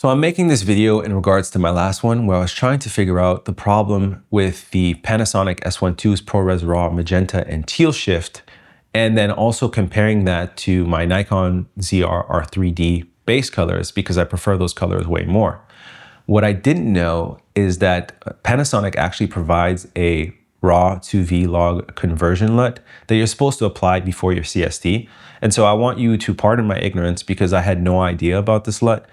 So I'm making this video in regards to my last one where I was trying to figure out the problem with the Panasonic S1II's ProresRaw magenta and teal shift, and then also comparing that to my Nikon ZR R3D base colors because I prefer those colors way more. What I didn't know is that Panasonic actually provides a RAW to V-Log conversion LUT that you're supposed to apply before your CST. And so I want you to pardon my ignorance because I had no idea about this LUT.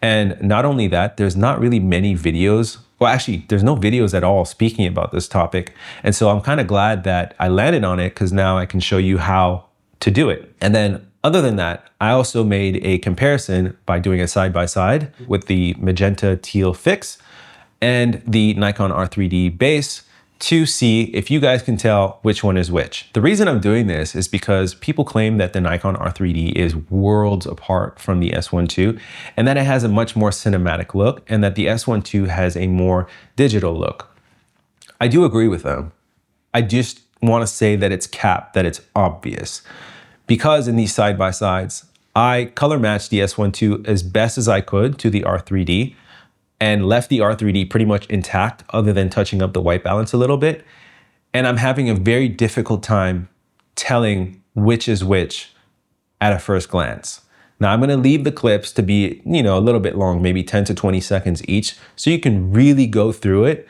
And not only that, there's not really many videos. Well, actually, there's no videos at all speaking about this topic. And so I'm kind of glad that I landed on it because now I can show you how to do it. And then other than that, I also made a comparison by doing a side-by-side with the magenta teal fix and the Nikon R3D base to see if you guys can tell which one is which. The reason I'm doing this is because people claim that the Nikon R3D is worlds apart from the S1II and that it has a much more cinematic look and that the S1II has a more digital look. I do agree with them. I just want to say that it's capped, that it's obvious. Because in these side-by-sides, I color matched the S1II as best as I could to the R3D and left the R3D pretty much intact other than touching up the white balance a little bit. And I'm having a very difficult time telling which is which at a first glance. Now I'm gonna leave the clips to be, a little bit long, maybe 10 to 20 seconds each, so you can really go through it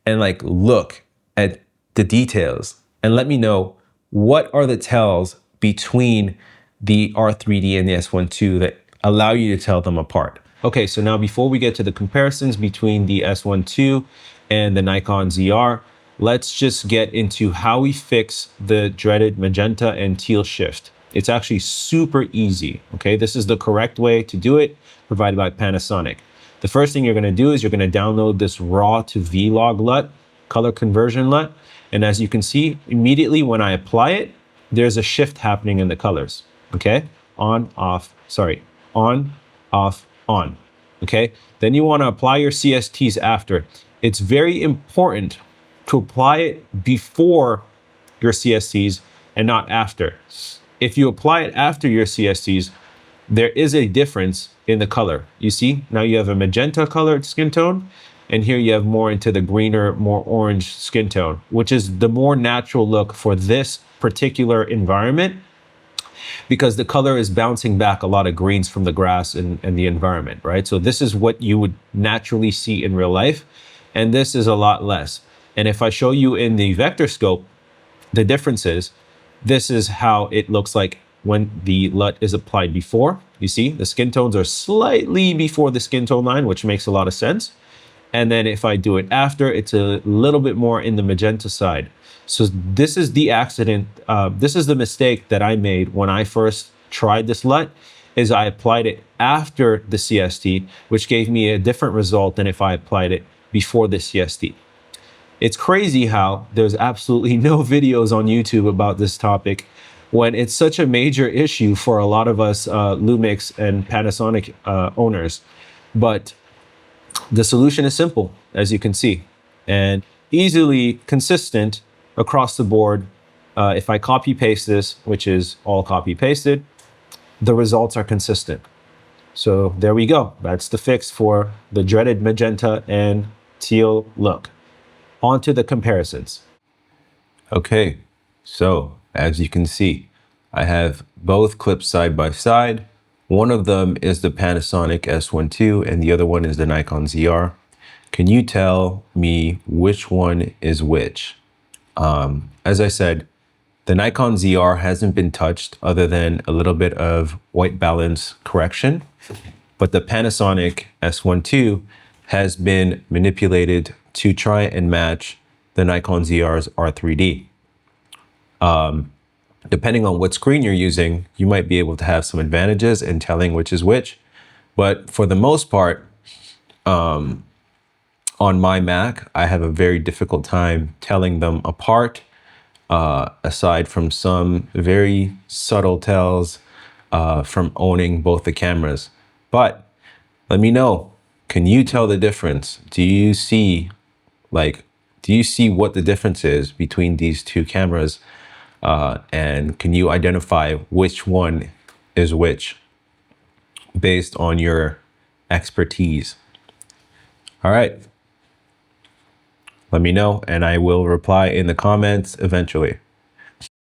and look at the details and let me know what are the tells between the R3D and the S1II that allow you to tell them apart. Okay, so now before we get to the comparisons between the S1II and the Nikon ZR, let's just get into how we fix the dreaded magenta and teal shift. It's actually super easy, okay? This is the correct way to do it, provided by Panasonic. The first thing you're gonna do is you're gonna download this RAW to V-Log LUT, color conversion LUT, and as you can see, immediately when I apply it, there's a shift happening in the colors, okay? On, off, on, okay? Then you wanna apply your CSTs after. It's very important to apply it before your CSTs and not after. If you apply it after your CSTs, there is a difference in the color. You see, now you have a magenta colored skin tone, and here you have more into the greener, more orange skin tone, which is the more natural look for this particular environment because the color is bouncing back a lot of greens from the grass and the environment, right? So this is what you would naturally see in real life, and this is a lot less. And if I show you in the vector scope, the differences, this is how it looks like when the LUT is applied before. You see, the skin tones are slightly before the skin tone line, which makes a lot of sense. And then if I do it after, it's a little bit more in the magenta side. So this is the accident. This is the mistake that I made when I first tried this LUT, is I applied it after the CST, which gave me a different result than if I applied it before the CST. It's crazy how there's absolutely no videos on YouTube about this topic when it's such a major issue for a lot of us Lumix and Panasonic owners. But the solution is simple, as you can see, and easily consistent across the board. If I copy paste this, which is all copy pasted, the results are consistent. So there we go. That's the fix for the dreaded magenta and teal look. On to the comparisons. Okay, so as you can see, I have both clips side by side. One of them is the Panasonic S1II and the other one is the Nikon ZR. Can you tell me which one is which? As I said, the Nikon ZR hasn't been touched other than a little bit of white balance correction, but the Panasonic S1II has been manipulated to try and match the Nikon ZR's R3D. Depending on what screen you're using, you might be able to have some advantages in telling which is which. But for the most part, on my Mac, I have a very difficult time telling them apart, aside from some very subtle tells from owning both the cameras. But let me know, can you tell the difference? Do you see what the difference is between these two cameras? And can you identify which one is which based on your expertise. All right. Let me know and I will reply in the comments eventually.